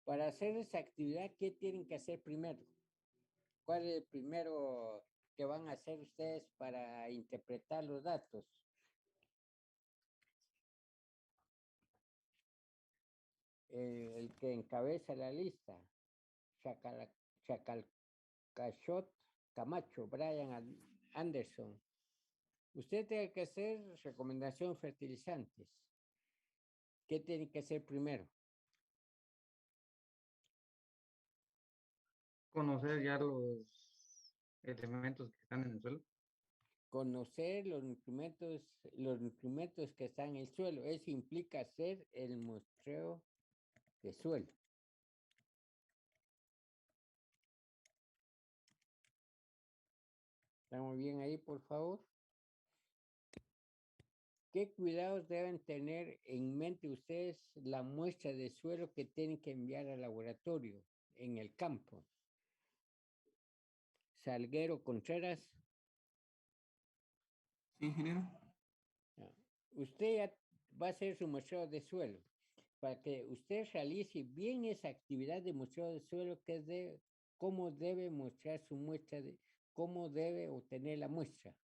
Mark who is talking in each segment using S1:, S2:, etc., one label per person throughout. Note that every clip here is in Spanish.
S1: Para hacer esa actividad, ¿qué tienen que hacer primero? ¿Cuál es el primero que van a hacer ustedes para interpretar los datos? El que encabeza la lista, Chacal, Chacalcachot Camacho, Brian Anderson. Usted tiene que hacer recomendación fertilizantes. ¿Qué tiene que hacer primero?
S2: Conocer ya los elementos que están en el suelo.
S1: Conocer los nutrimentos que están en el suelo. Eso implica hacer el muestreo de suelo. ¿Estamos bien ahí, por favor? ¿Qué cuidados deben tener en mente ustedes la muestra de suelo que tienen que enviar al laboratorio en el campo? Salguero Contreras.
S3: Sí, ingeniero.
S1: Usted ya va a hacer su muestreo de suelo. Para que usted realice bien esa actividad de muestreo de suelo, que es de cómo debe mostrar su muestra, de cómo debe obtener la muestra.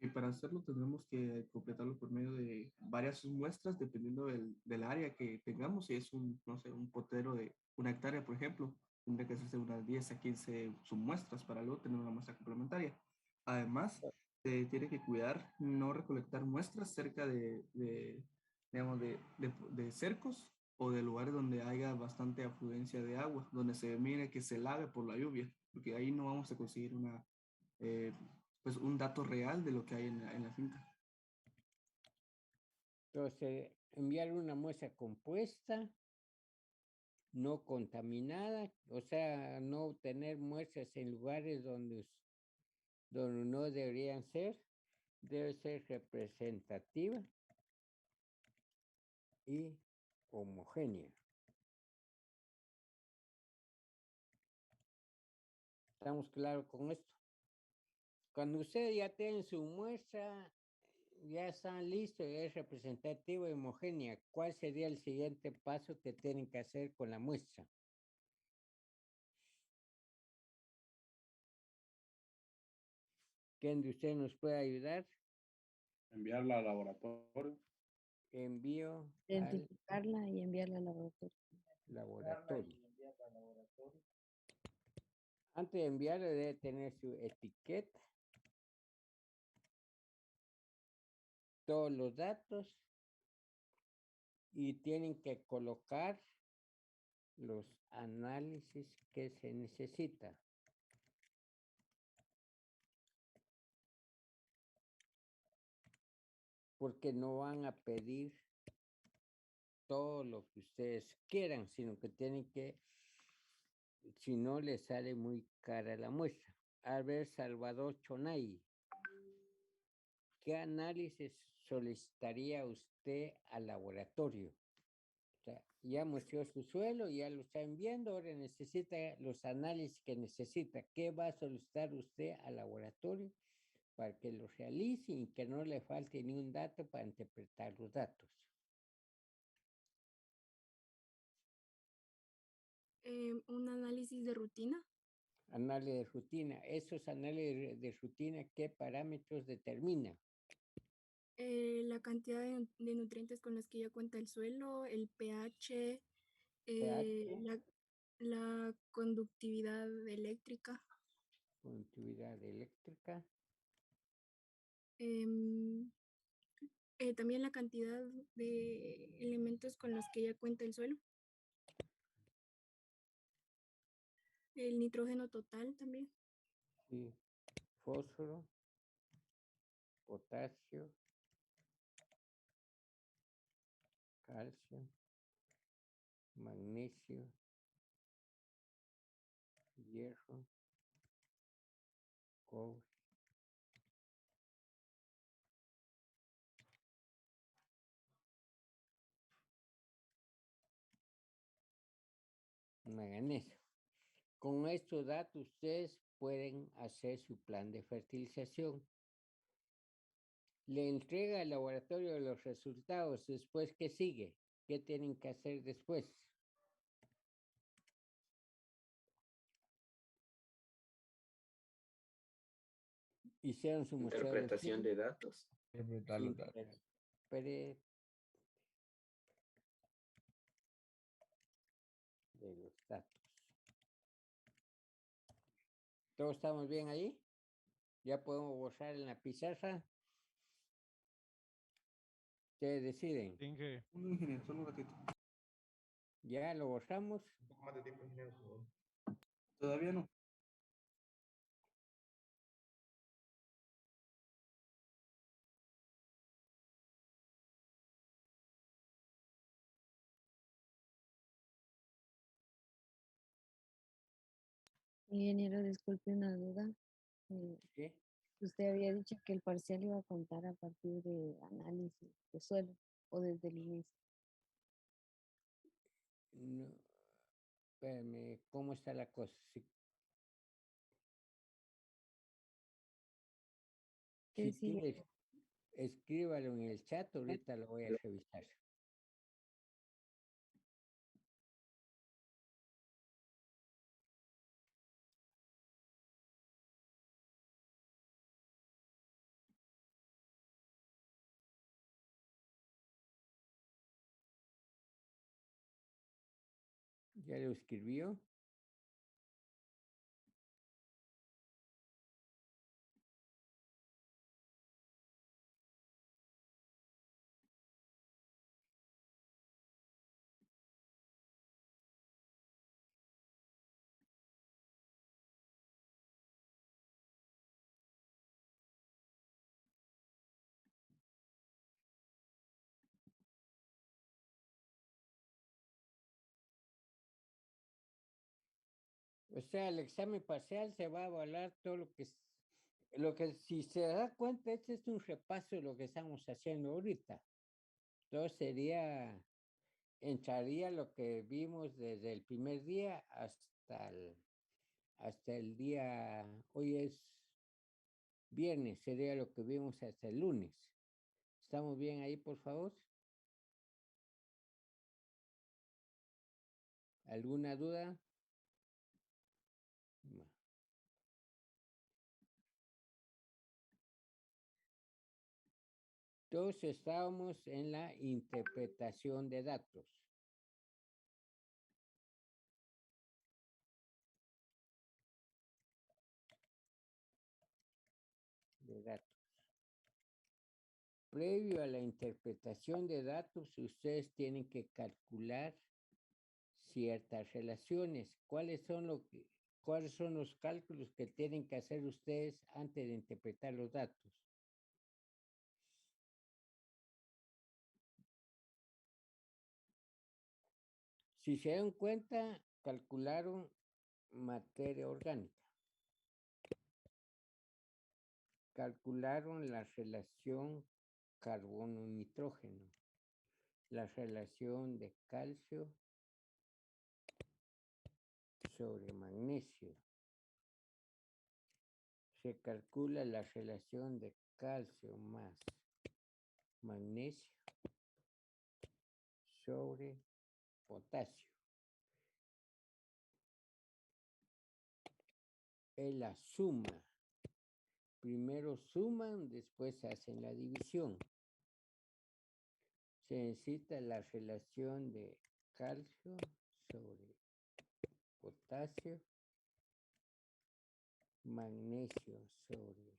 S3: Y para hacerlo tendremos que completarlo por medio de varias muestras, dependiendo del área que tengamos. Si es un, no sé, un potero de 1 hectárea, por ejemplo, tendría que hacerse unas 10 a 15 submuestras para luego tener una muestra complementaria. Además, se tiene que cuidar no recolectar muestras cerca digamos, de cercos o de lugares donde haya bastante afluencia de agua, donde se mire que se lave por la lluvia, porque ahí no vamos a conseguir eh, pues un dato real de lo que hay en la finca.
S1: Entonces, enviar una muestra compuesta, no contaminada, o sea, no obtener muestras en lugares donde no deberían ser, debe ser representativa y homogénea. ¿Estamos claros con esto? Cuando ustedes ya tienen su muestra, ya están listos, es representativa y homogénea. ¿Cuál sería el siguiente paso que tienen que hacer con la muestra? ¿Quién de ustedes nos puede ayudar?
S4: Enviarla al laboratorio.
S1: Envío al
S5: Identificarla y enviarla al laboratorio.
S1: laboratorio. Antes de enviarlo debe tener su etiqueta, todos los datos y tienen que colocar los análisis que se necesita. Porque no van a pedir todo lo que ustedes quieran, sino que tienen que, si no les sale muy cara la muestra. A ver, Salvador Chonay, ¿qué análisis solicitaría usted al laboratorio? O sea, ya mostró su suelo, ya lo está enviando, ahora necesita los análisis que necesita. ¿Qué va a solicitar usted al laboratorio para que lo realice y que no le falte ni un dato para interpretar los datos?
S6: Un análisis de rutina.
S1: Análisis de rutina. Esos análisis de rutina, ¿qué parámetros determina?
S6: La cantidad de nutrientes con los que ya cuenta el suelo, el pH,
S1: pH,
S6: la conductividad eléctrica.
S1: conductividad eléctrica.
S6: También la cantidad de elementos con los que ya cuenta el suelo. El nitrógeno total también.
S1: Sí. Fósforo, potasio, calcio, magnesio, hierro, cobre. Manganeso. Con estos datos ustedes pueden hacer su plan de fertilización. Le entrega al laboratorio los resultados. Después, ¿qué sigue? ¿Qué tienen que hacer después? Hicieron su muestreo de
S7: Interpretación de datos.
S2: Interpretar los datos.
S1: interpre- de los datos. ¿Todos estamos bien ahí? ¿Ya podemos borrar en la pizarra? Ustedes deciden.
S8: Inge,
S3: Un ingeniero, solo un ratito.
S1: ¿Ya lo borramos?
S2: Un poco más de tiempo, ingeniero, por favor.
S3: Todavía no.
S5: Ingeniero, disculpe una duda. Eh,
S1: ¿Sí?
S5: Usted había dicho que el parcial iba a contar a partir de análisis de suelo o desde el inicio.
S1: No, espérame, ¿cómo está la cosa?
S5: Sí,
S1: Si
S5: sí.
S1: quieres, escríbalo en el chat, ahorita lo voy a revisar. ¿Ya lo escribió? O sea, el examen parcial se va a evaluar todo lo que si se da cuenta, este es un repaso de lo que estamos haciendo ahorita. Entonces entraría lo que vimos desde el primer día hasta el día, hoy es viernes, sería lo que vimos hasta el lunes. ¿Estamos bien ahí, por favor? ¿Alguna duda? No. Entonces estábamos en la interpretación de datos. Previo a la interpretación de datos, ustedes tienen que calcular ciertas relaciones. ¿Cuáles son los cálculos que tienen que hacer ustedes antes de interpretar los datos? Si se dan cuenta, calcularon materia orgánica. Calcularon la relación carbono-nitrógeno, la relación de calcio sobre magnesio. Se calcula la relación de calcio más magnesio sobre potasio. Es la suma. Primero suman, después hacen la división. Se necesita la relación de calcio sobre potasio, magnesio sobre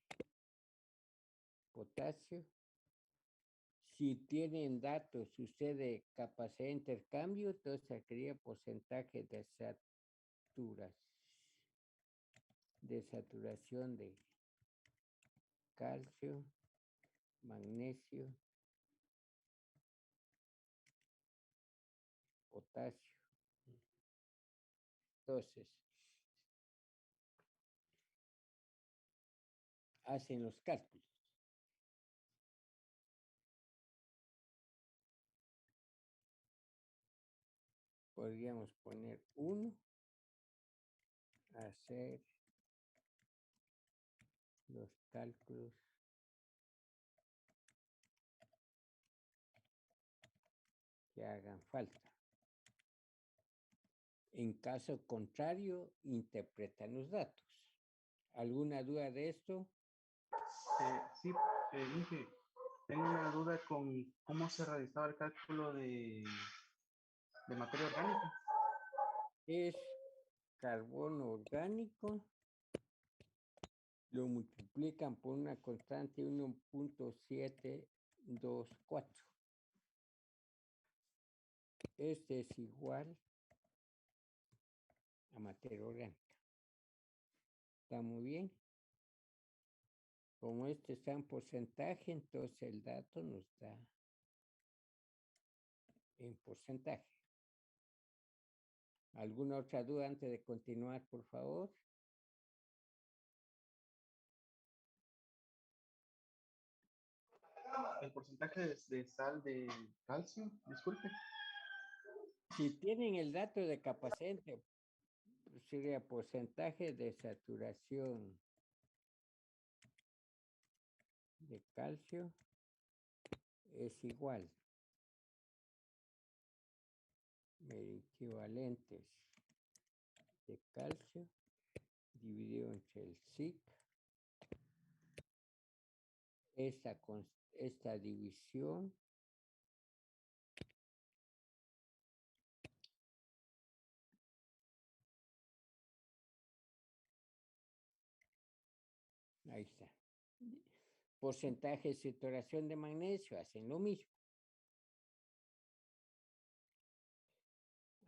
S1: potasio. Si tienen datos usted de capacidad de intercambio, entonces sacaría porcentaje de saturación de calcio, magnesio, potasio. Entonces, hacen los cálculos. Podríamos poner 1, hacer los cálculos que hagan falta. En caso contrario, interpretan los datos. ¿Alguna duda de esto?
S7: Sí, Inge, tengo una duda con cómo se realizaba el cálculo de materia orgánica.
S1: Es carbono orgánico, lo multiplican por una constante 1.724. Este es igual a materia orgánica. ¿Está muy bien? Como este está en porcentaje, entonces el dato nos da en porcentaje. ¿Alguna otra duda antes de continuar, por favor?
S7: El porcentaje de sal de calcio, disculpe.
S1: Si tienen el dato de capacidad, sería porcentaje de saturación de calcio es igual equivalentes de calcio dividido entre el SIC. Esta división ahí está. Porcentaje de saturación de magnesio hacen lo mismo.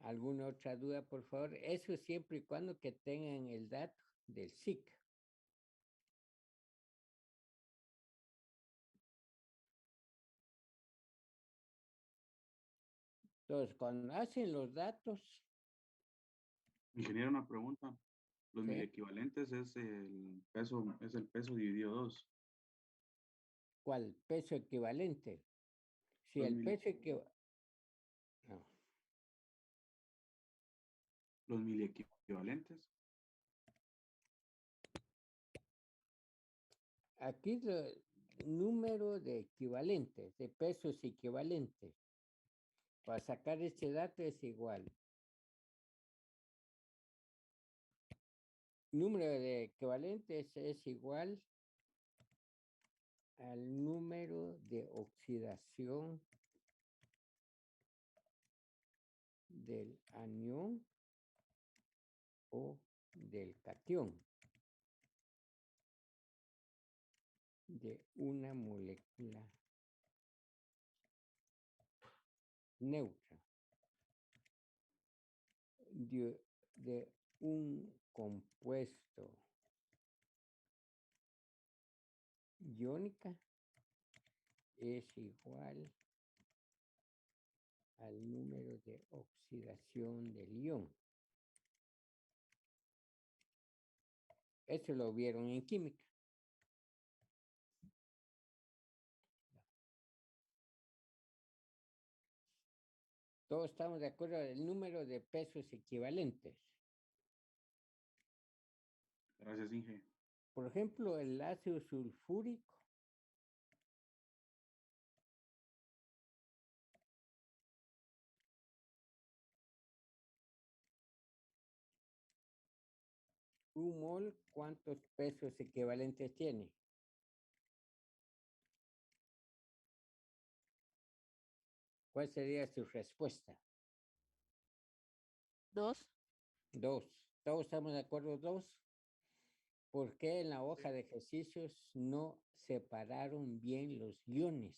S1: ¿Alguna otra duda, por favor? Eso siempre y cuando que tengan el dato del SIC. Entonces, cuando hacen los datos,
S4: Ingeniero, una pregunta. Los
S1: ¿sí?
S4: miliequivalentes es el peso dividido 2.
S1: ¿Cuál? Peso equivalente. Si
S4: Los
S1: el
S4: mil-
S1: peso equivalente... No.
S4: Los miliequivalentes.
S1: Aquí el número de equivalentes, de pesos equivalentes. Para sacar este dato es igual. Número de equivalentes es igual al número de oxidación del anión o del catión de una molécula neutra de un compuesto iónica es igual al número de oxidación del ion. Eso lo vieron en química. Todos estamos de acuerdo en el número de pesos equivalentes.
S4: Gracias, Inge.
S1: Por ejemplo, el ácido sulfúrico un mol, ¿cuántos pesos equivalentes tiene? ¿Cuál sería su respuesta?
S8: 2.
S1: 2. ¿Todos estamos de acuerdo? 2. ¿Por qué en la hoja de ejercicios no separaron bien los iones?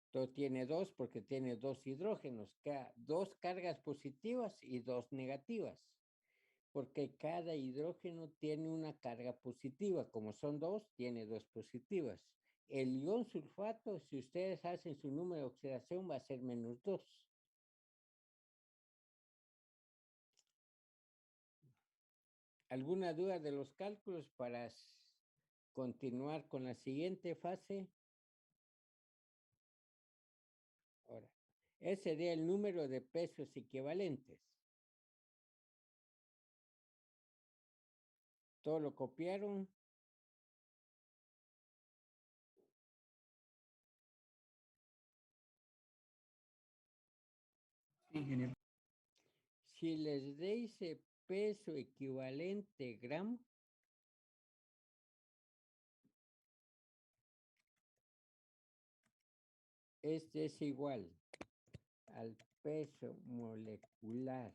S1: Entonces tiene 2 porque tiene 2 hidrógenos, 2 cargas positivas y 2 negativas. Porque cada hidrógeno tiene una carga positiva. Como son 2, tiene 2 positivas. El ion sulfato, si ustedes hacen su número de oxidación, va a ser -2. ¿Alguna duda de los cálculos para continuar con la siguiente fase? Ahora, ese sería el número de pesos equivalentes. ¿Todo lo copiaron?
S3: Ingeniero.
S1: Si les dice peso equivalente gramo, este es igual al peso molecular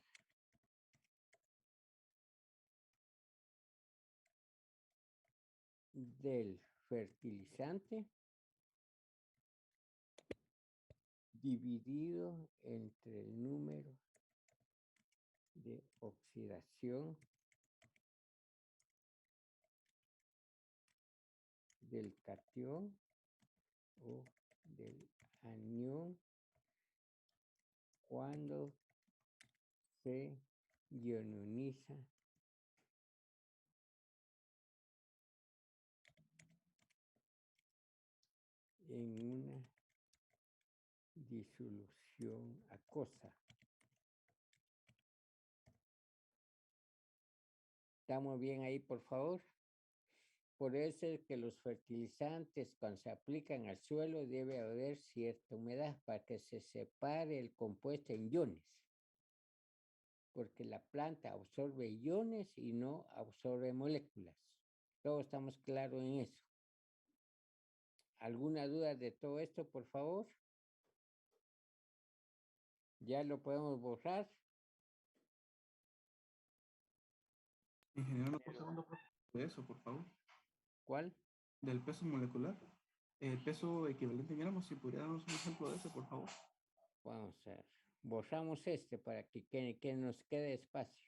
S1: del fertilizante dividido entre el número de oxidación del catión o del anión cuando se ioniza en una disolución acuosa. ¿Estamos bien ahí, por favor? Por eso es que los fertilizantes, cuando se aplican al suelo, debe haber cierta humedad para que se separe el compuesto en iones. Porque la planta absorbe iones y no absorbe moléculas. Todos estamos claros en eso. ¿Alguna duda de todo esto, por favor? ¿Ya lo podemos borrar?
S3: Ingeniero, un segundo de eso, por favor.
S1: ¿Cuál?
S3: Del peso molecular. El peso equivalente en gramos, si pudiera darnos un ejemplo de eso, por favor.
S1: Vamos a ver. Borramos este para que nos quede espacio.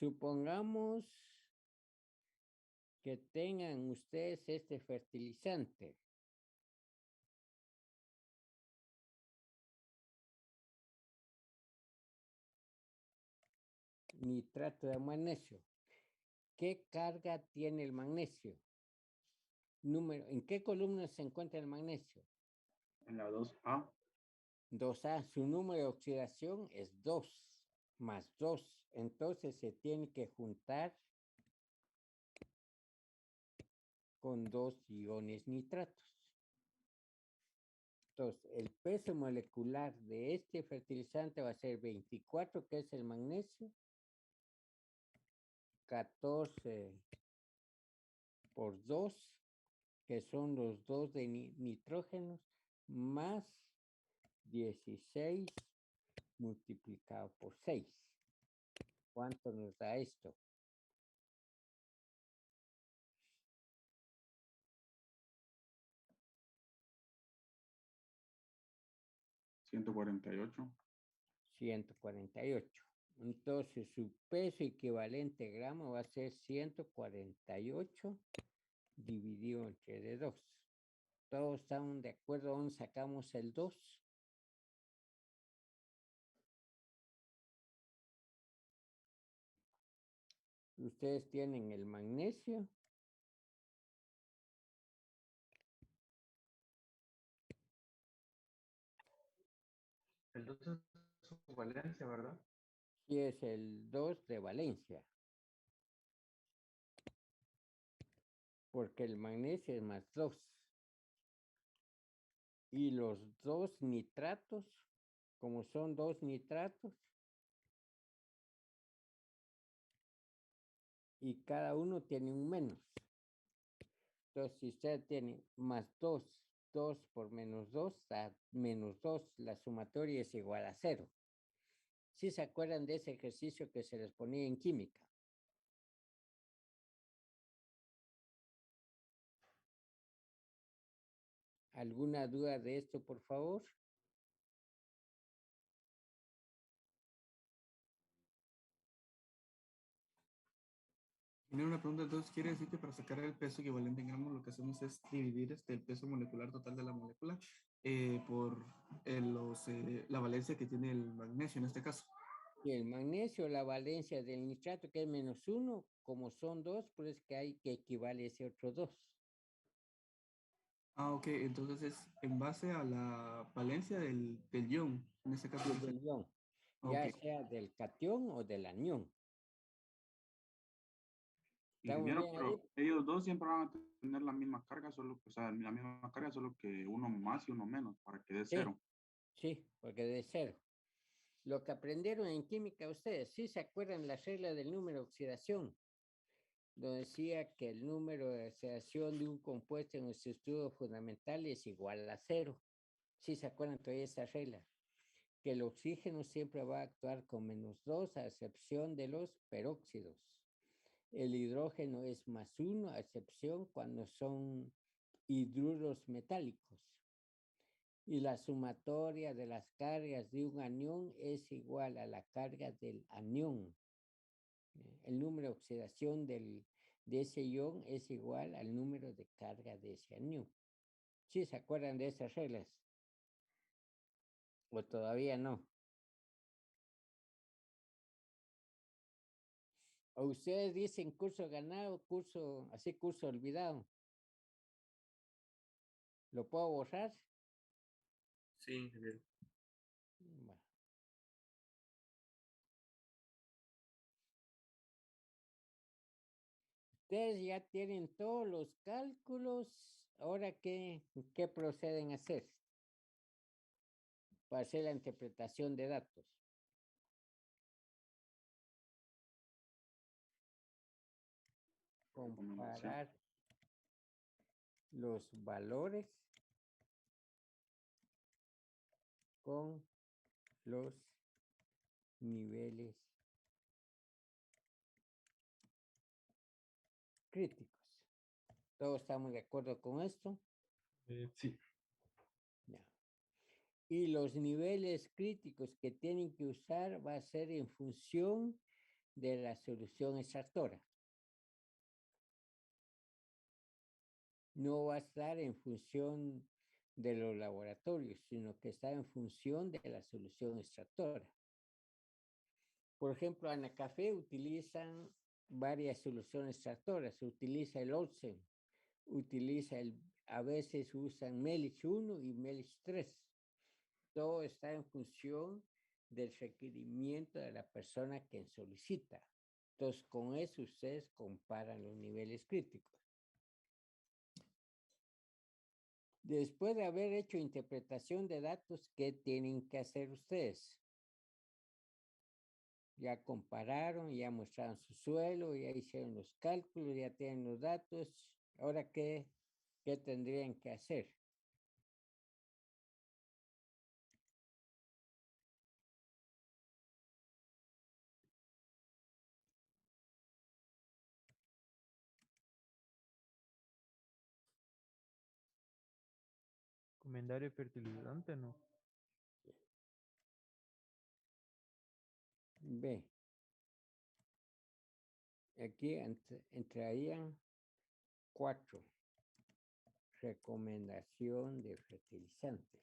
S1: Supongamos que tengan ustedes este fertilizante. Nitrato de magnesio. ¿Qué carga tiene el magnesio? ¿En qué columna se encuentra el magnesio?
S4: En la 2A.
S1: 2A. Su número de oxidación es 2 más 2. Entonces se tiene que juntar con 2 iones nitratos. Entonces, el peso molecular de este fertilizante va a ser 24, que es el magnesio, 14 por 2, que son los 2 de nitrógenos, más 16 multiplicado por 6. ¿Cuánto nos da esto?
S4: ¿148?
S1: 148. Entonces, su peso equivalente gramo va a ser 148 dividido entre 2. ¿Todos están de acuerdo dónde sacamos el 2? Ustedes tienen el magnesio.
S7: El 2 es su valencia, ¿verdad?
S1: Y es el 2 de valencia. Porque el magnesio es más 2. Y los 2 nitratos, como son 2 nitratos, y cada uno tiene un menos. Entonces, si usted tiene más 2, 2 por menos 2, da menos 2, la sumatoria es igual a 0. ¿Sí se acuerdan de ese ejercicio que se les ponía en química? ¿Alguna duda de esto, por favor?
S3: Tiene una pregunta, entonces quiere decir que para sacar el peso equivalente en gramos lo que hacemos es dividir el peso molecular total de la molécula por la valencia que tiene el magnesio en este caso.
S1: Y el magnesio, la valencia del nitrato, que es menos 1, como son 2, pues es que hay que equivale ese otro 2.
S3: Ah, ok, entonces es en base a la valencia del ion, en este caso.
S1: del ion,
S3: Ok,
S1: ya sea del cation o del anión. ¿Estamos
S4: Ingeniero,
S1: bien ahí?
S4: pero ellos dos siempre van a tener la misma carga, solo, o sea, la misma carga, solo que uno más y uno menos, para que dé
S1: Sí,
S4: cero.
S1: sí, porque de cero. Lo que aprendieron en química ustedes, ¿sí se acuerdan la regla del número de oxidación? Donde decía que el número de oxidación de un compuesto en su estudio fundamental es igual a cero. ¿Sí se acuerdan todavía esa regla? Que el oxígeno siempre va a actuar con -2 a excepción de los peróxidos. El hidrógeno es +1 a excepción cuando son hidruros metálicos. Y la sumatoria de las cargas de un anión es igual a la carga del anión. El número de oxidación de ese ion es igual al número de carga de ese anión. ¿Sí se acuerdan de esas reglas? ¿O todavía no? ¿O ustedes dicen curso ganado, curso, así curso olvidado? ¿Lo puedo borrar?
S3: sí, ingeniero.
S1: Bueno. Ustedes ya tienen todos los cálculos. Ahora, ¿qué proceden a hacer para hacer la interpretación de datos?
S4: Recomendación.
S1: Comparar los valores con los niveles críticos. ¿Todos estamos de acuerdo con esto?
S7: Sí.
S1: Ya. Y los niveles críticos que tienen que usar va a ser en función de la solución extractora. No va a estar en función de los laboratorios, sino que está en función de la solución extractora. Por ejemplo, Anacafé utilizan varias soluciones extractoras. Se utiliza el Olsen, a veces usan Melich 1 y Melich 3. Todo está en función del requerimiento de la persona que solicita. Entonces, con eso ustedes comparan los niveles críticos. Después de haber hecho interpretación de datos, ¿qué tienen que hacer ustedes? Ya compararon, ya mostraron su suelo, ya hicieron los cálculos, ya tienen los datos. Ahora, ¿qué tendrían que hacer?
S2: Comentario fertilizante, ¿no?
S1: B. Aquí entrarían 4. Recomendación de fertilizantes.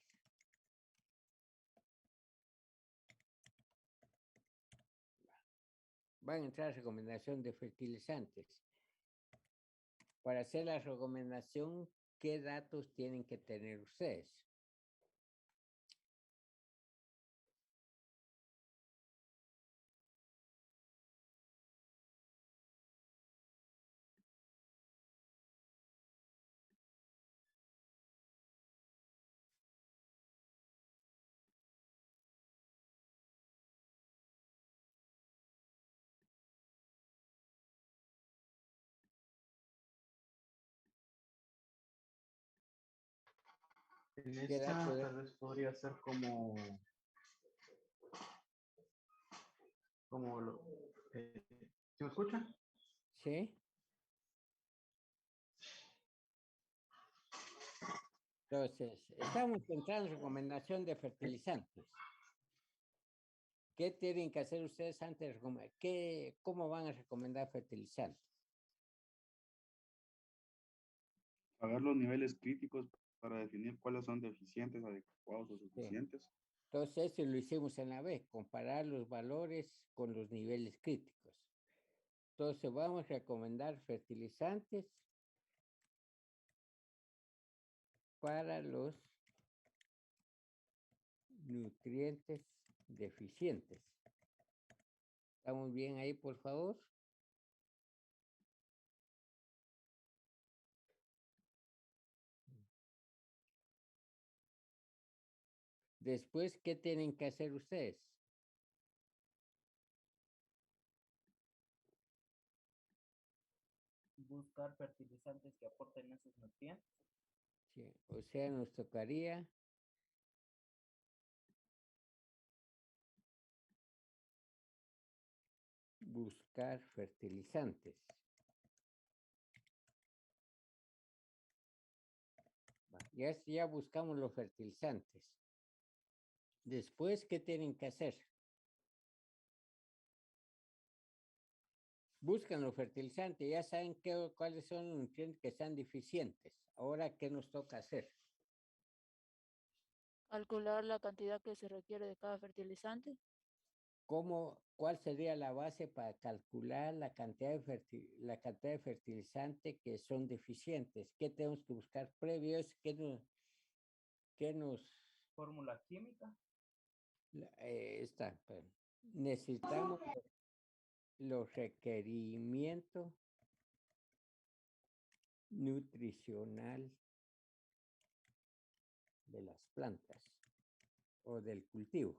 S1: Van a entrar recomendación de fertilizantes. Para hacer la recomendación, ¿qué datos tienen que tener ustedes?
S7: En
S1: ¿Qué
S7: esta
S1: datos?
S7: tal vez podría ser como ¿se me escucha?
S1: ¿Sí? Entonces, estamos entrando en recomendación de fertilizantes. ¿Qué tienen que hacer ustedes antes de recomendar? ¿Cómo van a recomendar fertilizantes?
S4: Pagar los niveles críticos para definir cuáles son deficientes, adecuados o
S1: Sí.
S4: suficientes.
S1: Entonces, eso lo hicimos en la B, comparar los valores con los niveles críticos. Entonces, vamos a recomendar fertilizantes para los nutrientes deficientes. ¿Estamos bien ahí, por favor? Después, ¿qué tienen que hacer ustedes?
S8: Buscar fertilizantes que aporten esos nutrientes.
S1: Sí, o sea, nos tocaría buscar fertilizantes. Ya buscamos los fertilizantes. Después, ¿qué tienen que hacer? Buscan los fertilizantes, ya saben cuáles son los nutrientes que están deficientes. Ahora, ¿qué nos toca hacer?
S9: Calcular la cantidad que se requiere de cada fertilizante.
S1: ¿Cuál sería la base para calcular la cantidad de fertilizante que son deficientes? ¿Qué tenemos que buscar previos? ¿Qué nos
S8: Fórmula química.
S1: necesitamos los requerimientos nutricional de las plantas o del cultivo.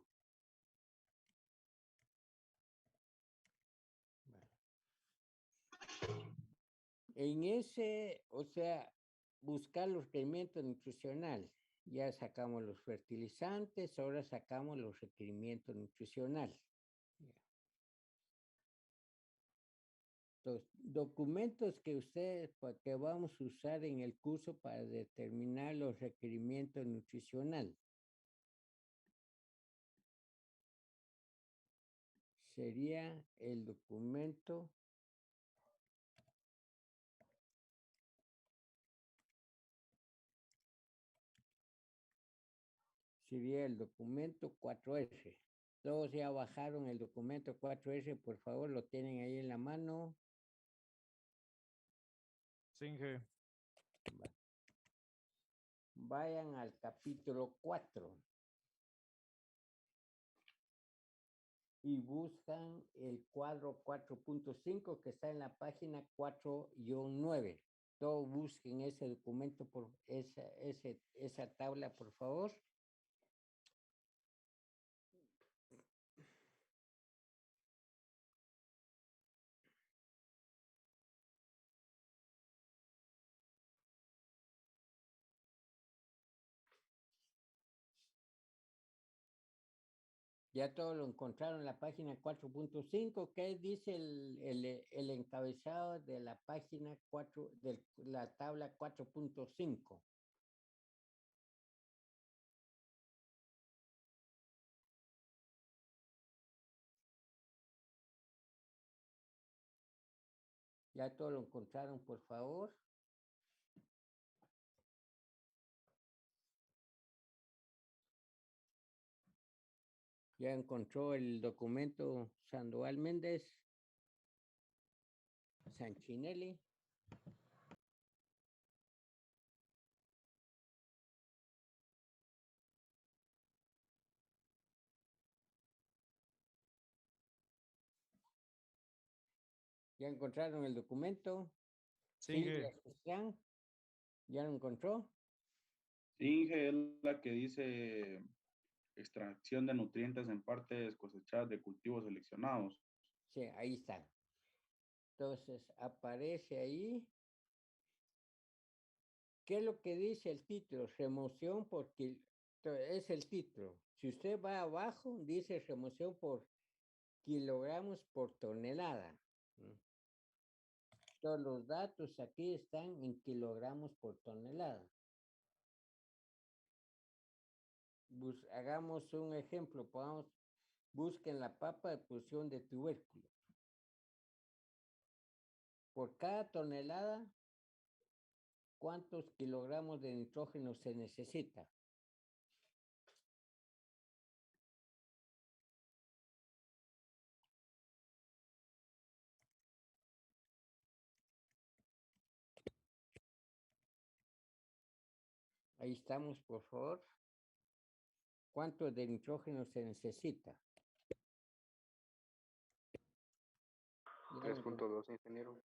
S1: En ese, o sea, buscar los requerimientos nutricionales. Ya sacamos los fertilizantes, ahora sacamos los requerimientos nutricionales. Los documentos que vamos a usar en el curso para determinar los requerimientos nutricionales. Sería el documento sería el documento 4R. Todos ya bajaron el documento 4R, por favor, lo tienen ahí en la mano.
S10: Sí, jefe.
S1: Vayan al capítulo 4 y buscan el cuadro 4.5 que está en la página 4-9. Todos busquen ese documento, por esa tabla, por favor. Ya todo lo encontraron en la página 4.5. ¿Qué dice el encabezado de la página 4, de la tabla 4.5? Ya todo lo encontraron, por favor. Ya encontró el documento Sandoval Méndez, Sanchinelli. ¿Ya encontraron el documento?
S10: Sí,
S1: ¿ya lo encontró?
S4: Inge es la que dice extracción de nutrientes en partes cosechadas de cultivos seleccionados.
S1: Sí, ahí está. Entonces, aparece ahí. ¿Qué es lo que dice el título? Remoción porque es el título. Si usted va abajo, dice remoción por kilogramos por tonelada. Todos los datos aquí están en kilogramos por tonelada. Hagamos un ejemplo. Busquen la papa de producción de tubérculo. Por cada tonelada, ¿cuántos kilogramos de nitrógeno se necesita? Ahí estamos, por favor. ¿Cuánto de nitrógeno se necesita?
S11: 3.2, ingeniero.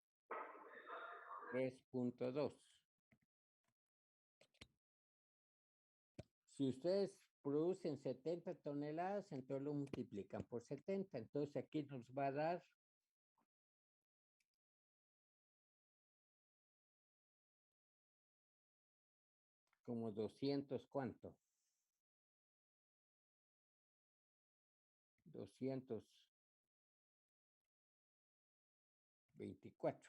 S1: 3.2. Si ustedes producen 70 toneladas, entonces lo multiplican por 70. Entonces aquí nos va a dar como 200, ¿cuánto? 224.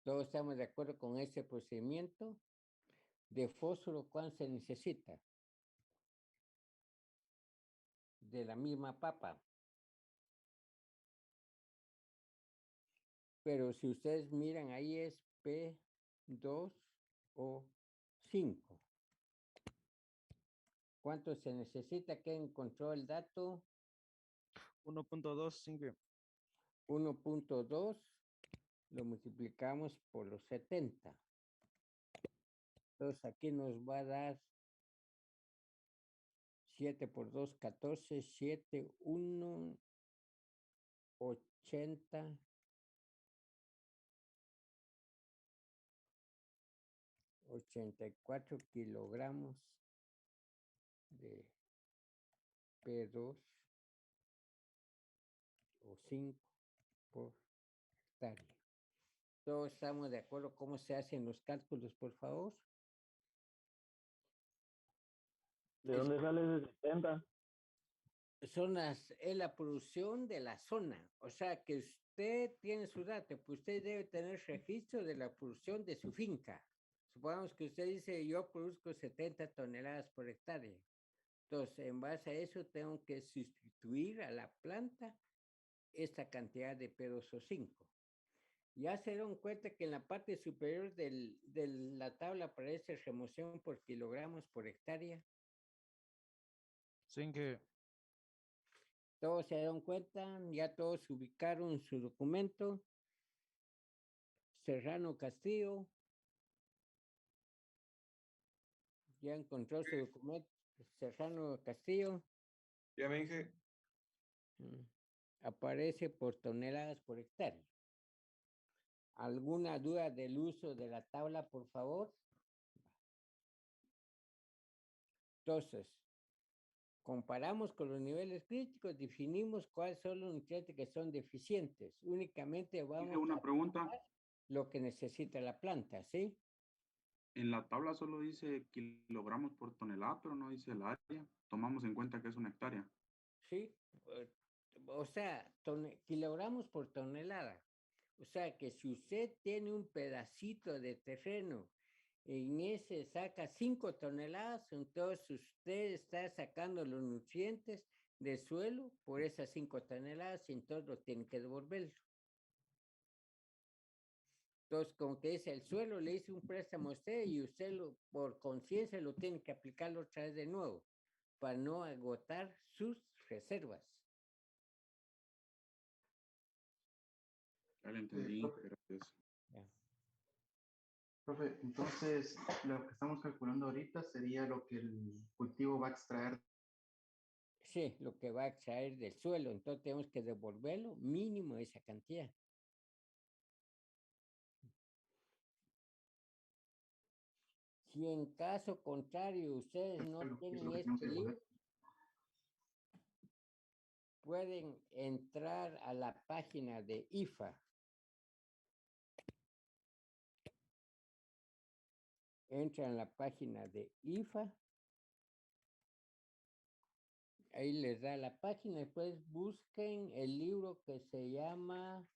S1: Todos estamos de acuerdo con ese procedimiento. De fósforo, ¿cuánto se necesita? De la misma papa. Pero si ustedes miran, ahí es P2O5. ¿Cuánto se necesita? ¿Quién encontró el dato?
S10: 1.2, Inge.
S1: 1.2 lo multiplicamos por los 70. Entonces aquí nos va a dar 7 por 2, 14, 7, 1, 80, 84 kilogramos de P2 o 5 por hectárea. Todos estamos de acuerdo cómo se hacen los cálculos, por favor.
S12: ¿De dónde sale ese 70?
S1: Es la producción de la zona. O sea, que usted tiene su dato, pues usted debe tener registro de la producción de su finca. Supongamos que usted dice, yo produzco 70 toneladas por hectárea. Entonces, en base a eso, tengo que sustituir a la planta esta cantidad de P2O5. Ya se dieron cuenta que en la parte superior de la tabla aparece remoción por kilogramos por hectárea.
S10: Sí, Inge.
S1: Todos se dieron cuenta, ya todos ubicaron su documento. Serrano Castillo. Ya encontró su documento. Serrano Castillo.
S13: Ya me dije.
S1: Aparece por toneladas por hectárea. ¿Alguna duda del uso de la tabla, por favor? Entonces, comparamos con los niveles críticos, definimos cuáles son los nutrientes que son deficientes. Únicamente vamos
S4: una
S1: a
S4: pregunta.
S1: Lo que necesita la planta, ¿sí?
S4: En la tabla solo dice kilogramos por tonelada, pero no dice el área. Tomamos en cuenta que es una hectárea.
S1: Sí, o sea, kilogramos por tonelada. O sea que si usted tiene un pedacito de terreno, en ese saca 5 toneladas, entonces usted está sacando los nutrientes del suelo por esas 5 toneladas y entonces lo tiene que devolverlo. Entonces, como que dice, el suelo le hizo un préstamo a usted y usted por conciencia lo tiene que aplicarlo otra vez de nuevo para no agotar sus reservas.
S4: Ya lo entendí, gracias.
S7: Profe, entonces lo que estamos calculando ahorita sería lo que el cultivo va a extraer.
S1: Sí, lo que va a extraer del suelo, entonces tenemos que devolverlo mínimo esa cantidad. Si en caso contrario ustedes no tienen este libro, pueden entrar a la página de IFA. Entran a la página de IFA. Ahí les da la página, después busquen el libro que se llama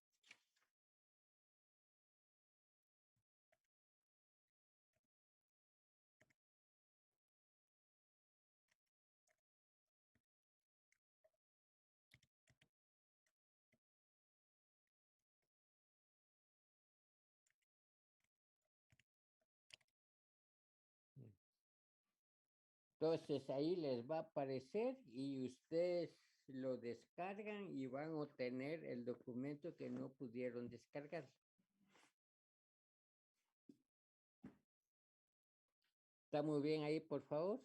S1: Entonces ahí les va a aparecer y ustedes lo descargan y van a obtener el documento que no pudieron descargar. ¿Está muy bien ahí, por favor?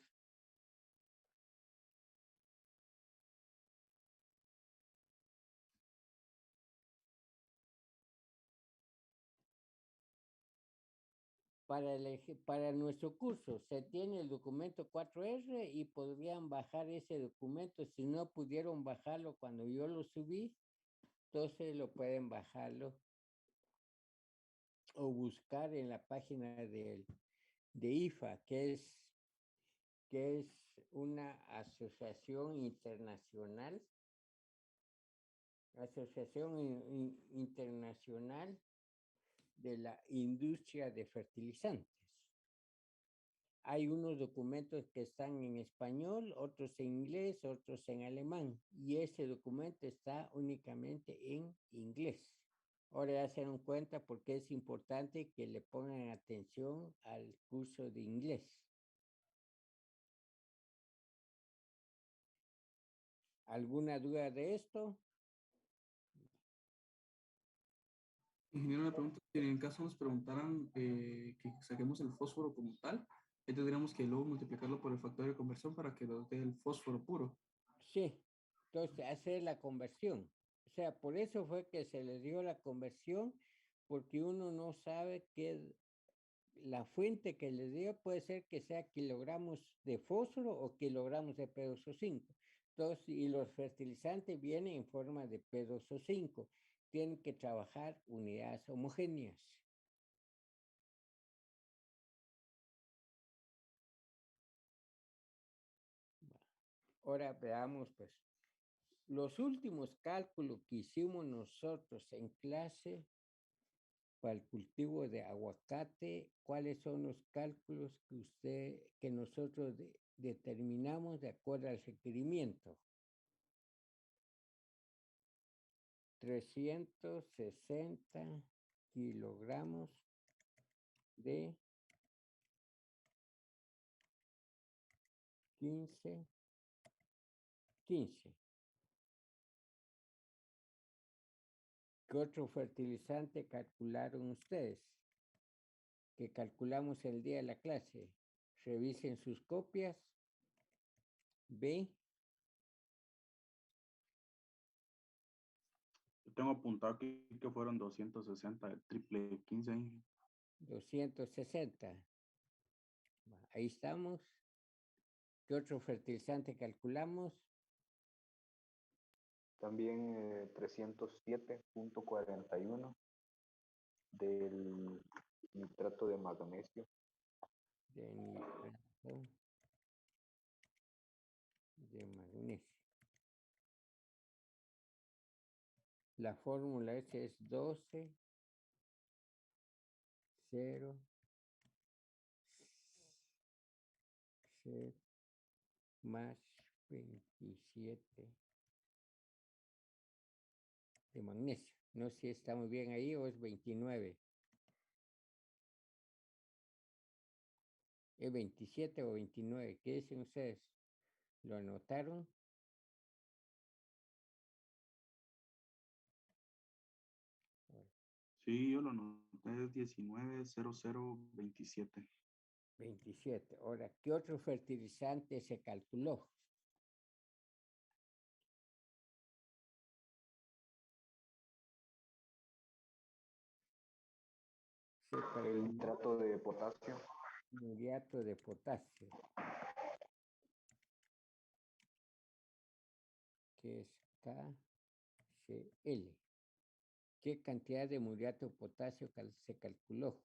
S1: Para nuestro curso se tiene el documento 4R y podrían bajar ese documento. Si no pudieron bajarlo cuando yo lo subí, entonces lo pueden bajarlo o buscar en la página de IFA, que es una asociación internacional de la industria de fertilizantes. Hay unos documentos que están en español, otros en inglés, otros en alemán, y ese documento está únicamente en inglés. Ahora ya se dan cuenta por qué es importante que le pongan atención al curso de inglés. ¿Alguna duda de esto?
S3: Ingeniero, una pregunta, si en caso nos preguntaran que saquemos el fósforo como tal, tendríamos que luego multiplicarlo por el factor de conversión para que nos dé el fósforo puro.
S1: Sí, entonces hacer la conversión. O sea, por eso fue que se le dio la conversión, porque uno no sabe qué la fuente que le dio puede ser que sea kilogramos de fósforo o kilogramos de P2O5. Entonces, y los fertilizantes vienen en forma de P2O5. Tienen que trabajar unidades homogéneas. Ahora veamos, pues, los últimos cálculos que hicimos nosotros en clase para el cultivo de aguacate, ¿cuáles son los cálculos que nosotros determinamos de acuerdo al requerimiento? 360 kilogramos de 15. ¿Qué otro fertilizante calcularon ustedes? Que calculamos el día de la clase. Revisen sus copias. B.
S4: Yo tengo apuntado aquí que fueron 260, el triple 15.
S1: 260. Ahí estamos. ¿Qué otro fertilizante calculamos?
S11: También 307.41 del nitrato de magnesio.
S1: De nitrato de magnesio. La fórmula es 12, 0, 0, más 27 de magnesio. No sé si está muy bien ahí o es 29. ¿Es 27 o 29? ¿Qué dicen ustedes? ¿Lo anotaron?
S4: Sí, yo lo anoté, es 190027.
S1: 27. Ahora, ¿qué otro fertilizante se calculó?
S11: El nitrato de potasio.
S1: Muriato de potasio. Que es KCl. ¿Qué cantidad de muriato de potasio se calculó?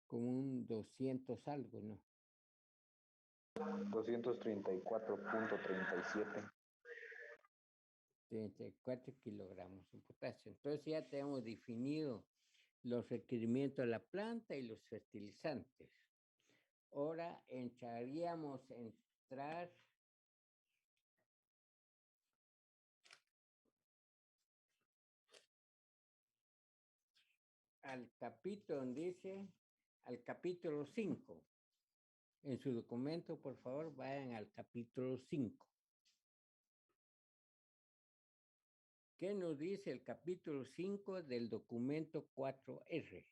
S1: Como un 200 algo, ¿no?
S11: 234.37.
S1: 34 kilogramos de potasio. Entonces ya tenemos definido los requerimientos de la planta y los fertilizantes. Ahora entraríamos al capítulo donde dice, al capítulo 5. En su documento, por favor, vayan al capítulo 5. ¿Qué nos dice el capítulo 5 del documento 4R?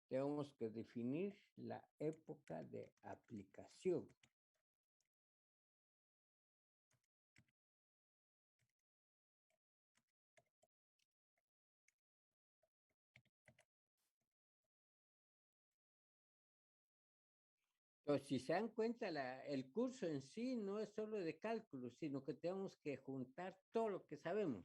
S1: Tenemos que definir la época de aplicación. Entonces, si se dan cuenta, el curso en sí no es solo de cálculo, sino que tenemos que juntar todo lo que sabemos.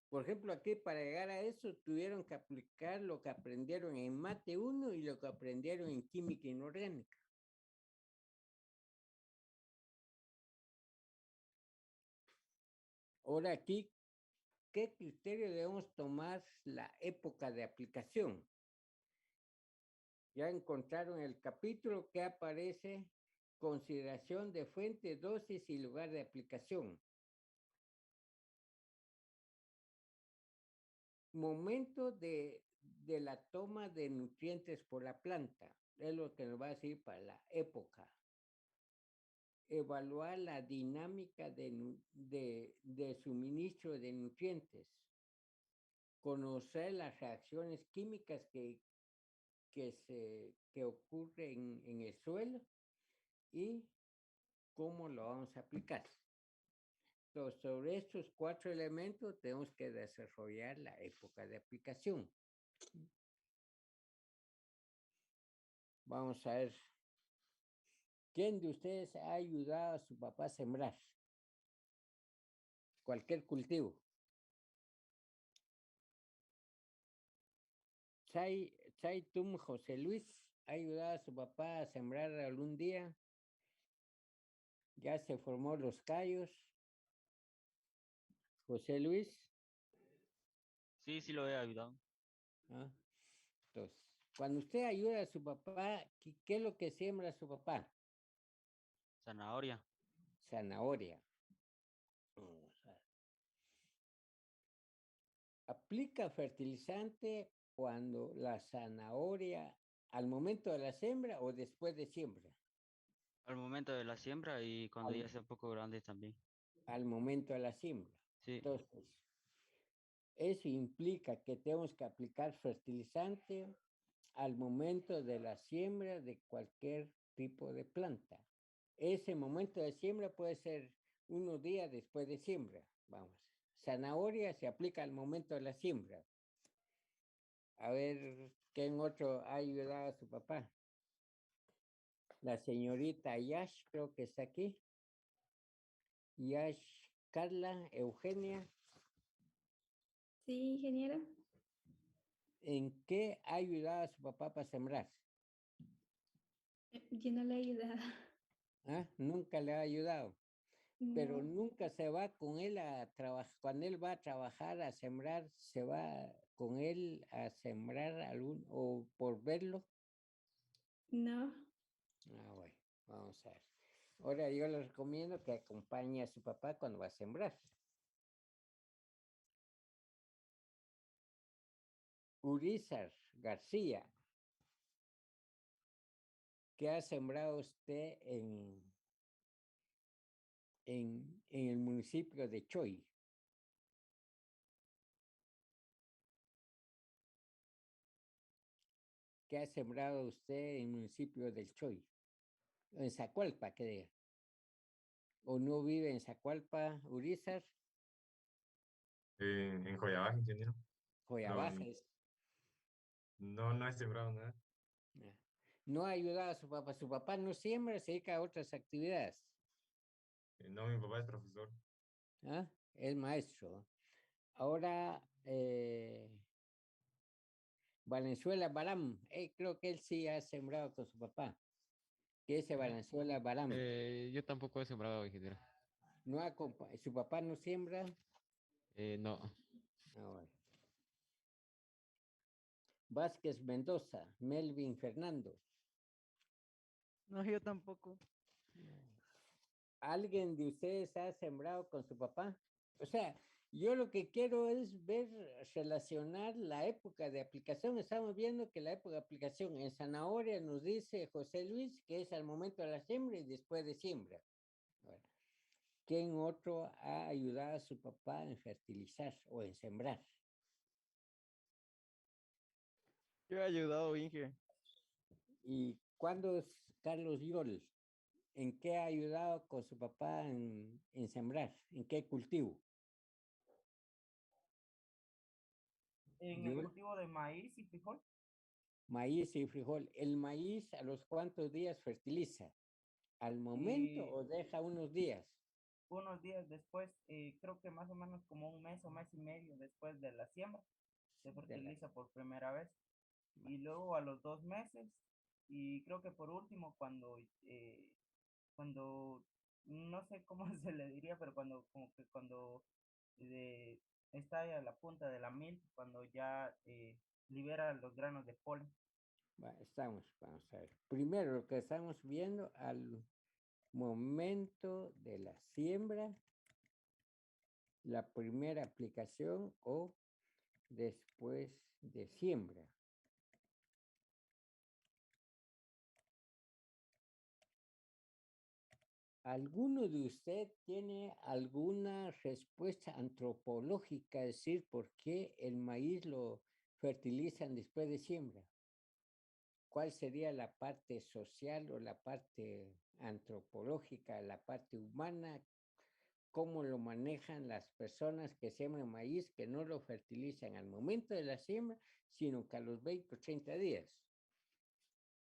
S1: Por ejemplo, aquí para llegar a eso tuvieron que aplicar lo que aprendieron en Mate 1 y lo que aprendieron en Química Inorgánica. Ahora aquí, ¿qué criterio debemos tomar la época de aplicación? Ya encontraron el capítulo que aparece consideración de fuente, dosis y lugar de aplicación. Momento de la toma de nutrientes por la planta, es lo que nos va a decir para la época. Evaluar la dinámica de suministro de nutrientes. Conocer las reacciones químicas que ocurren en el suelo y cómo lo vamos a aplicar. Entonces, sobre estos 4 elementos tenemos que desarrollar la época de aplicación. Vamos a ver. ¿Quién de ustedes ha ayudado a su papá a sembrar cualquier cultivo? Tum José Luis ha ayudado a su papá a sembrar algún día. Ya se formó los callos. José Luis.
S13: Sí, sí lo he ayudado.
S1: ¿Ah? Entonces, cuando usted ayuda a su papá, ¿qué es lo que siembra su papá?
S13: Zanahoria.
S1: Zanahoria. Aplica fertilizante cuando la zanahoria, al momento de la siembra o después de siembra.
S13: Al momento de la siembra y cuando ya sea un poco grande también.
S1: Al momento de la siembra.
S13: Sí.
S1: Entonces, eso implica que tenemos que aplicar fertilizante al momento de la siembra de cualquier tipo de planta. Ese momento de siembra puede ser unos días después de siembra. Vamos. Zanahoria se aplica al momento de la siembra. A ver, ¿quién otro ha ayudado a su papá? La señorita Yash, creo que está aquí. Yash, Carla, Eugenia.
S6: Sí, ingeniera.
S1: ¿En qué ha ayudado a su papá para sembrar?
S6: Yo no le he ayudado.
S1: ¿Ah? Nunca le ha ayudado.
S6: No.
S1: Pero nunca se va con él a trabajar. Cuando él va a trabajar, a sembrar, se va con él a sembrar algún, o por verlo.
S6: No.
S1: Ah, bueno, vamos a ver. Ahora yo le recomiendo que acompañe a su papá cuando va a sembrar. Urizar García, ¿qué ha sembrado usted en el municipio de Choy? ¿Qué ha sembrado usted en el municipio del Choy? En Zacualpa, que diga. ¿O no vive en Zacualpa, Urizar?
S14: En Joyabaj, ingeniero.
S1: Joyabaj es.
S14: No he sembrado nada.
S1: No ha ayudado a su papá. Su papá no siembra, se dedica a otras actividades.
S14: No, mi papá es profesor.
S1: ¿Ah? Es maestro. Ahora, Valenzuela Baram, creo que él sí ha sembrado con su papá. ¿Qué es Valenzuela Baram?
S15: Yo tampoco he sembrado, ingeniero.
S1: No ¿Su papá no siembra?
S15: No.
S1: Bueno. Vázquez Mendoza, Melvin Fernando.
S16: No, yo tampoco.
S1: ¿Alguien de ustedes ha sembrado con su papá? O sea, yo lo que quiero es ver, relacionar la época de aplicación. Estamos viendo que la época de aplicación en zanahoria nos dice José Luis que es al momento de la siembra y después de siembra. Bueno, ¿quién otro ha ayudado a su papá en fertilizar o en sembrar?
S16: Yo he ayudado, Inge.
S1: ¿Y cuándo es Carlos Yol? ¿En qué ha ayudado con su papá en sembrar? ¿En qué cultivo?
S8: En el
S1: Yol,
S8: cultivo de maíz y frijol,
S1: maíz y frijol. ¿El maíz a los cuántos días fertiliza? ¿Al momento
S8: y
S1: o deja unos días?
S8: unos días después, creo que más o menos como un mes o mes y medio después de la siembra, se
S1: De la-
S8: fertiliza por primera vez. Y luego a los 2 meses, y creo que por último, cuando no sé cómo se le diría, pero cuando, como que cuando eh, está a la punta de la mil, cuando ya libera los granos de polen.
S1: Vamos a ver. Primero, lo que estamos viendo al momento de la siembra, la primera aplicación o después de siembra. ¿Alguno de usted tiene alguna respuesta antropológica, es decir, por qué el maíz lo fertilizan después de siembra? ¿Cuál sería la parte social o la parte antropológica, la parte humana? ¿Cómo lo manejan las personas que siembran maíz, que no lo fertilizan al momento de la siembra, sino que a los 20 o 30 días?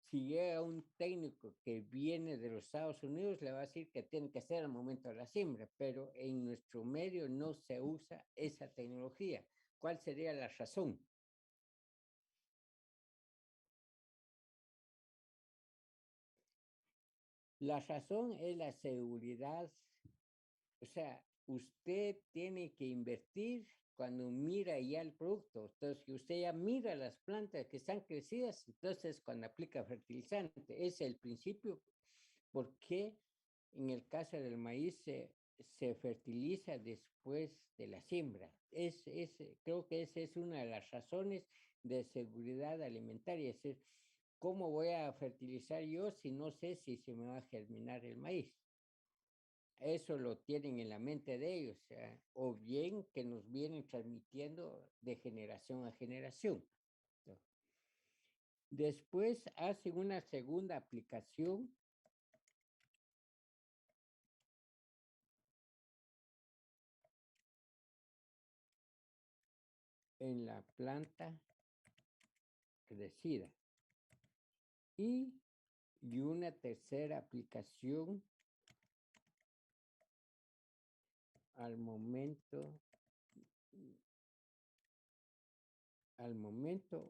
S1: Si llega un técnico que viene de los Estados Unidos, le va a decir que tiene que ser al momento de la siembra, pero en nuestro medio no se usa esa tecnología. ¿Cuál sería la razón? La razón es la seguridad. O sea, usted tiene que invertir cuando mira ya el producto. Entonces, que usted ya mira las plantas que están crecidas, entonces cuando aplica fertilizante. Ese es el principio. ¿Por qué en el caso del maíz se fertiliza después de la siembra? Creo que esa es una de las razones de seguridad alimentaria. Es decir, ¿cómo voy a fertilizar yo si no sé si se me va a germinar el maíz? Eso lo tienen en la mente de ellos, o bien que nos vienen transmitiendo de generación a generación. Después hacen una segunda aplicación en la planta crecida y una tercera aplicación al momento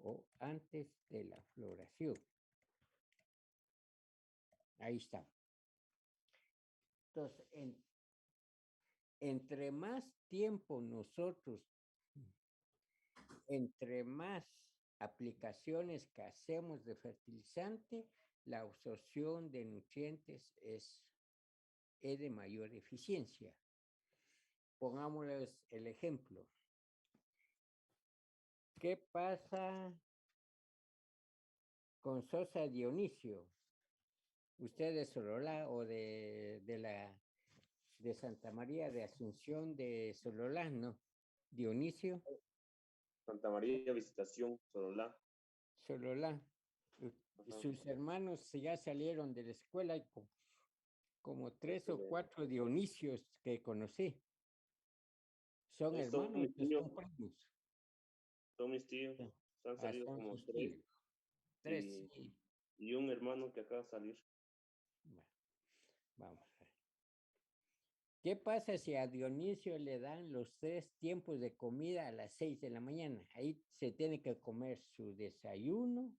S1: o antes de la floración. Ahí está. Entonces, entre más tiempo nosotros, entre más aplicaciones que hacemos de fertilizante, la absorción de nutrientes es de mayor eficiencia. Pongámosles el ejemplo. ¿Qué pasa con Sosa Dionisio? Usted de Sololá o de Santa María de Asunción de Sololá, ¿no? Dionisio.
S17: Santa María, Visitación, Sololá.
S1: Sololá. Sus hermanos ya salieron de la escuela, hay como 3 o 4 Dionisios que conocí. Son hermanos,
S17: mis tíos.
S1: son primos.
S17: Son mis tíos. Han salido
S1: son
S17: como
S1: sus
S17: 3.
S1: tíos. 3, sí.
S17: Y un hermano que acaba de salir.
S1: Bueno, vamos a ver. ¿Qué pasa si a Dionisio le dan los 3 tiempos de comida a las 6 de la mañana? Ahí se tiene que comer su desayuno,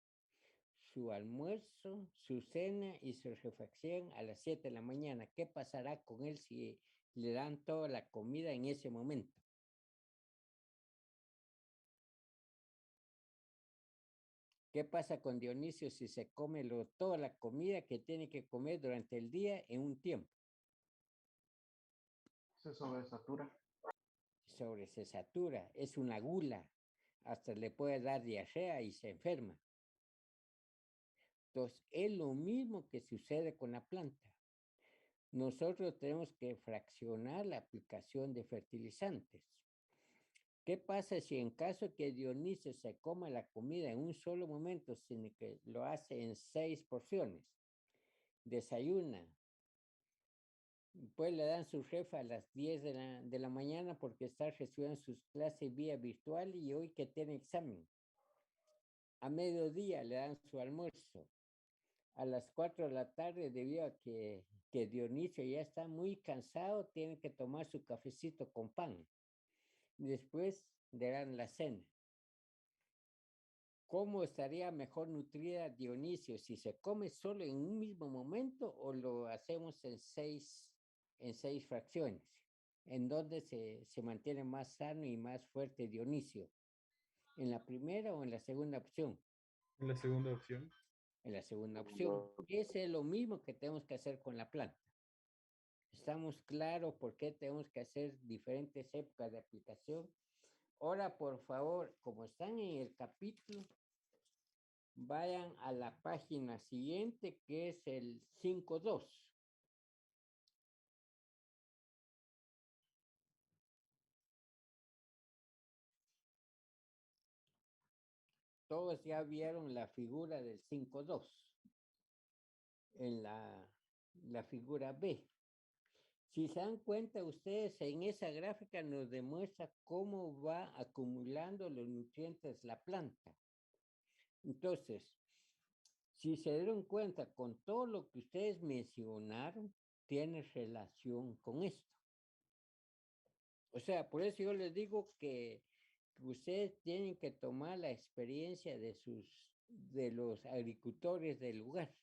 S1: su almuerzo, su cena y su refacción a las 7 de la mañana. ¿Qué pasará con él si le dan toda la comida en ese momento? ¿Qué pasa con Dionisio si se come toda la comida que tiene que comer durante el día en un tiempo?
S7: Se sobresatura.
S1: se satura, es una gula, hasta le puede dar diarrea y se enferma. Entonces, es lo mismo que sucede con la planta. Nosotros tenemos que fraccionar la aplicación de fertilizantes. ¿Qué pasa si en caso que Dionisio se coma la comida en un solo momento, sino que lo hace en 6 porciones? Desayuna, pues le dan su jefa a las 10 de la mañana porque está recibiendo sus clases vía virtual y hoy que tiene examen. A mediodía le dan su almuerzo. A las 4 de la tarde, debido a que Dionisio ya está muy cansado, tiene que tomar su cafecito con pan. Después le dan la cena. ¿Cómo estaría mejor nutrida Dionisio? ¿Si se come solo en un mismo momento o lo hacemos en seis fracciones? ¿En donde se mantiene más sano y más fuerte Dionisio? ¿En la primera o en la segunda opción?
S14: En la segunda opción.
S1: En la segunda opción. Ese es lo mismo que tenemos que hacer con la planta. ¿Estamos claros por qué tenemos que hacer diferentes épocas de aplicación? Ahora, por favor, como están en el capítulo, vayan a la página siguiente, que es el 5.2. Todos ya vieron la figura del 5.2 en la figura B. Si se dan cuenta ustedes, en esa gráfica nos demuestra cómo va acumulando los nutrientes la planta. Entonces, si se dieron cuenta con todo lo que ustedes mencionaron, tiene relación con esto. O sea, por eso yo les digo que ustedes tienen que tomar la experiencia de los agricultores del lugar.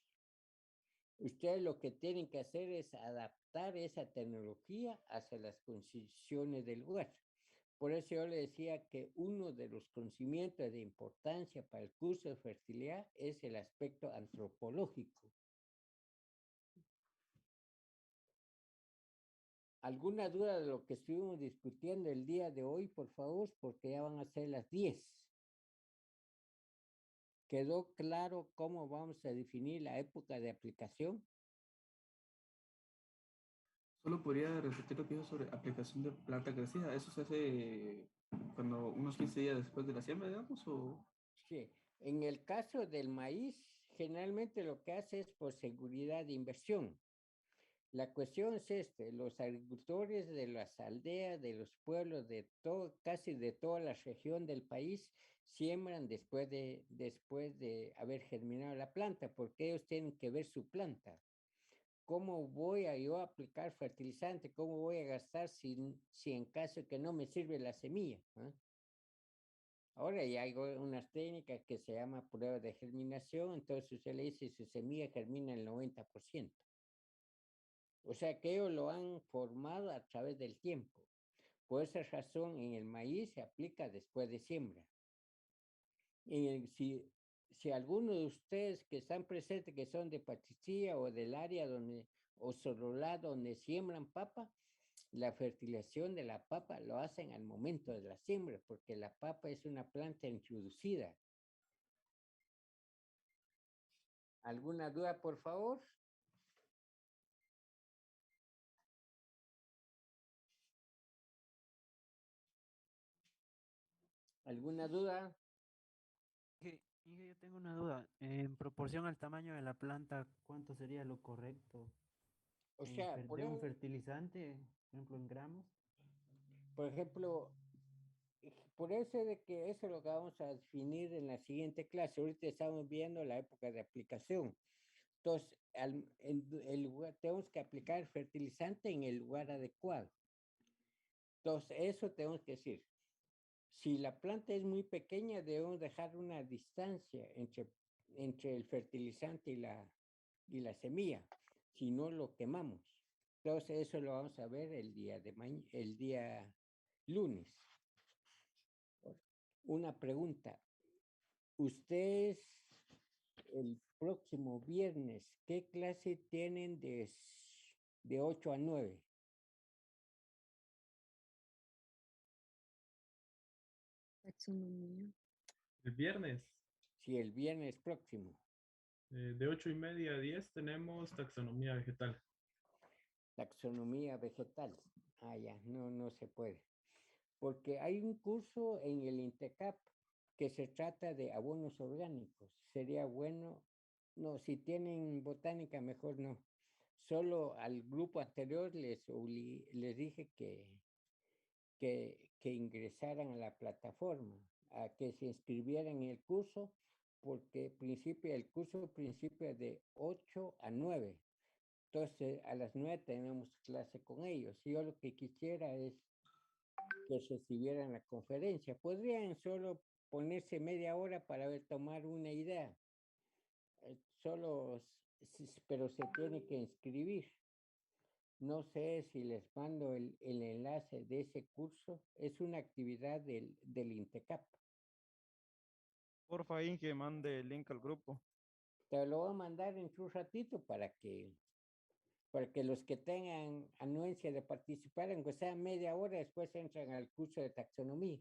S1: Ustedes lo que tienen que hacer es adaptar esa tecnología hacia las condiciones del lugar. Por eso yo le decía que uno de los conocimientos de importancia para el curso de fertilidad es el aspecto antropológico. ¿Alguna duda de lo que estuvimos discutiendo el día de hoy, por favor? Porque ya van a ser las 10. ¿Quedó claro cómo vamos a definir la época de aplicación?
S3: Solo podría repetir lo que dijo sobre aplicación de planta crecida. ¿Eso se hace cuando unos 15 días después de la siembra, digamos? O...
S1: Sí, en el caso del maíz, generalmente lo que hace es por seguridad de inversión. La cuestión es los agricultores de las aldeas, de los pueblos, casi de toda la región del país, siembran después de haber germinado la planta, porque ellos tienen que ver su planta. ¿Cómo voy a yo aplicar fertilizante? ¿Cómo voy a gastar si en caso que no me sirve la semilla? Ahora ya hay unas técnicas que se llama prueba de germinación, entonces usted le dice su semilla germina el 90%. O sea que ellos lo han formado a través del tiempo. Por esa razón, en el maíz se aplica después de siembra. Si alguno de ustedes que están presentes, que son de Pachichía o del área o Sololá, donde siembran papa, la fertilización de la papa lo hacen al momento de la siembra, porque la papa es una planta introducida. ¿Alguna duda, por favor? ¿Alguna duda?
S7: Inge, yo tengo una duda. En proporción al tamaño de la planta, ¿cuánto sería lo correcto?
S1: O sea,
S7: de un fertilizante, por ejemplo, en gramos.
S1: Por ejemplo, por eso de que eso es lo que vamos a definir en la siguiente clase. Ahorita estamos viendo la época de aplicación. Entonces, tenemos que aplicar fertilizante en el lugar adecuado. Entonces, eso tenemos que decir. Si la planta es muy pequeña, debemos dejar una distancia entre el fertilizante y la semilla, si no lo quemamos. Entonces, eso lo vamos a ver el día lunes. Una pregunta. Ustedes el próximo viernes, ¿qué clase tienen de 8 a 9?
S5: taxonomía.
S14: El viernes,
S1: Sí, el viernes próximo.
S14: de 8:30 a 10, tenemos taxonomía vegetal.
S1: Taxonomía vegetal. Ah, ya, no se puede. Porque hay un curso en el INTECAP que se trata de abonos orgánicos. Sería bueno, no, si tienen botánica, mejor no. Solo al grupo anterior les dije que ingresaran a la plataforma, a que se inscribieran en el curso, porque el curso principia de 8 a 9. Entonces, a las 9 tenemos clase con ellos. Yo lo que quisiera es que recibieran la conferencia. Podrían solo ponerse media hora para tomar una idea. Pero se tiene que inscribir. No sé si les mando el enlace de ese curso. Es una actividad del INTECAP.
S16: Porfa, Inge, mande el link al grupo.
S1: Te lo voy a mandar en un ratito para que los que tengan anuencia de participar, aunque sea media hora, después entran al curso de taxonomía.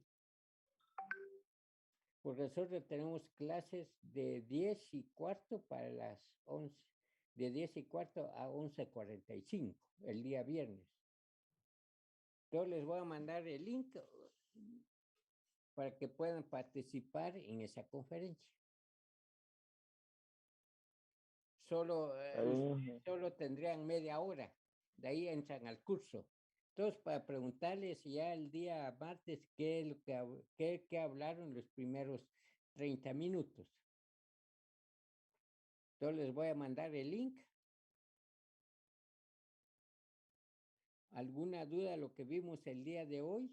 S1: Porque nosotros tenemos clases de 10:15 para las 11, de 10:15 a 11:45, el día viernes. Yo les voy a mandar el link para que puedan participar en esa conferencia. Solo tendrían media hora, de ahí entran al curso. Entonces, para preguntarles ya el día martes qué hablaron los primeros 30 minutos. Entonces, les voy a mandar el link. ¿Alguna duda de lo que vimos el día de hoy?